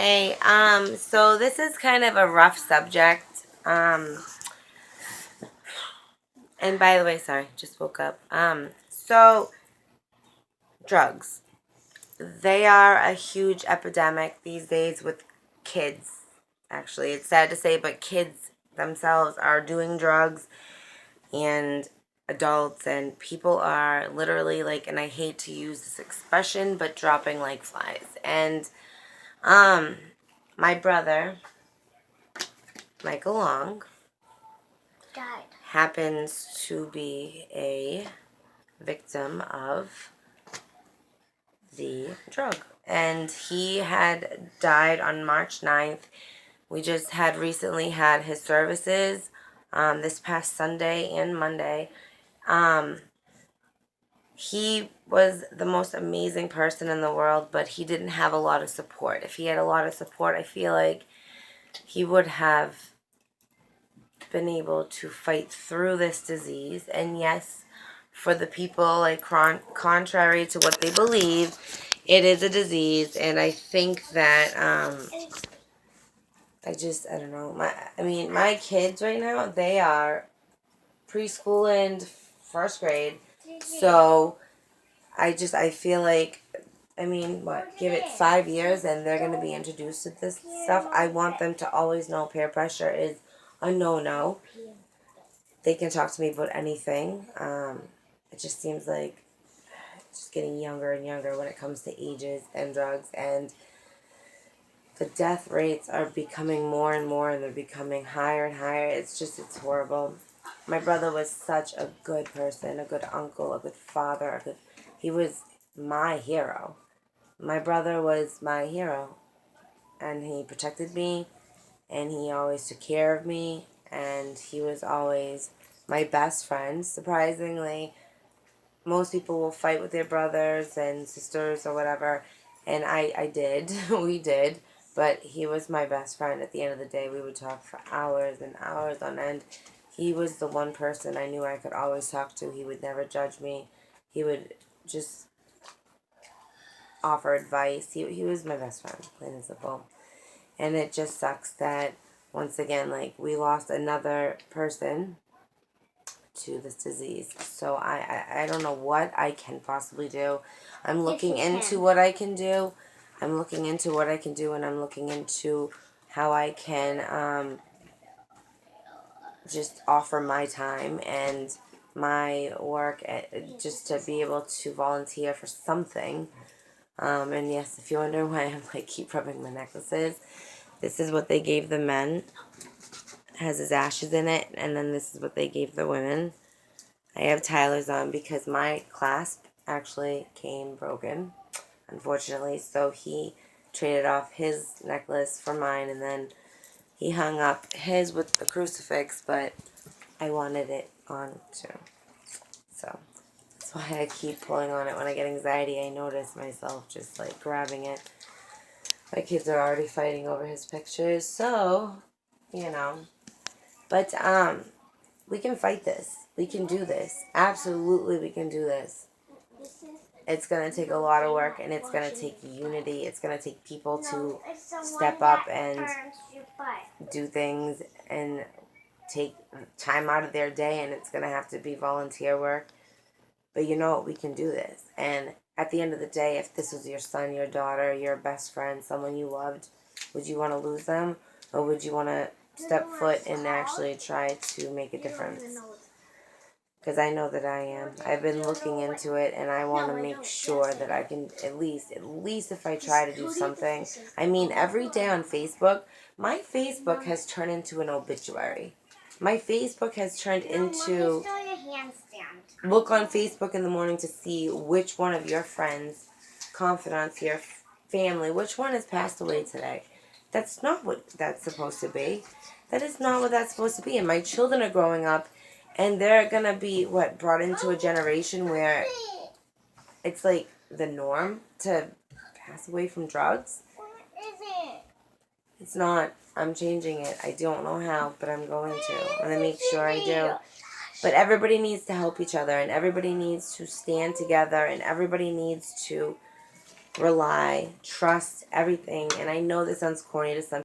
Hey, so this is kind of a rough subject. And by the way, sorry, just woke up. So drugs. They are a huge epidemic these days with kids. Actually, it's sad to say, but kids themselves are doing drugs and adults and people are literally like, and I hate to use this expression, but dropping like flies. And um my brother, Michael Long, died. happens to be a victim of the drug. And he had died on March 9th. We just had recently had his services this past Sunday and Monday. Um, he was the most amazing person in the world, but he didn't have a lot of support. If he had a lot of support, I feel like he would have been able to fight through this disease. And yes, for the people, like contrary to what they believe, it is a disease. And I think that I don't know. My kids right now, they are preschool and first grade. So I feel like, give it 5 years and they're going to be introduced to this stuff. I want them to always know peer pressure is a no. They can talk to me about anything. It just seems like it's just getting younger and younger when it comes to ages and drugs, and the death rates are becoming more and more, and they're becoming higher and higher. It's horrible. My brother was such a good person, a good uncle, a good father. He was my hero. My brother was my hero, and he protected me, and he always took care of me, and he was always my best friend. Surprisingly, most people will fight with their brothers and sisters or whatever, and I did. We did, but he was my best friend. At the end of the day, we would talk for hours and hours on end. He was the one person I knew I could always talk to. He would never judge me. He would just offer advice. He was my best friend, plain and simple. And it just sucks that, once again, like, we lost another person to this disease. So I don't know what I can possibly do. I'm looking into what I can do. I'm looking into what I can do, and I'm looking into how I can just offer my time and my work just to be able to volunteer for something. And yes, if you wonder why I'm like keep rubbing my necklaces, this is what they gave the men. It has his ashes in it, and then this is what they gave the women. I have Tyler's on because my clasp actually came broken, unfortunately. So he traded off his necklace for mine, and then he hung up his with the crucifix, but I wanted it on too. So that's why I keep pulling on it. When I get anxiety, I notice myself just like grabbing it. My kids are already fighting over his pictures, so, you know. But we can fight this. We can do this. Absolutely, we can do this. It's going to take a lot of work, and it's going to take unity. It's going to take people to step up and do things and take time out of their day, and it's going to have to be volunteer work. But you know what? We can do this. And at the end of the day, if this was your son, your daughter, your best friend, someone you loved, would you want to lose them? Or would you want to step foot and actually try to make a difference? Because I know that I am. I've been looking into it, and I want to make sure that I can at least if I try to do something. I mean, every day on Facebook, my Facebook has turned into an obituary. My Facebook has turned into, look on Facebook in the morning to see which one of your friends, confidants, your family, which one has passed away today. That's not what that's supposed to be. That is not what that's supposed to be. And my children are growing up, and they're going to be, brought into a generation where it's like the norm to pass away from drugs. It's not. I'm changing it. I don't know how, but I'm going to. I'm going to make sure I do. But everybody needs to help each other, and everybody needs to stand together, and everybody needs to rely, trust everything. And I know this sounds corny to some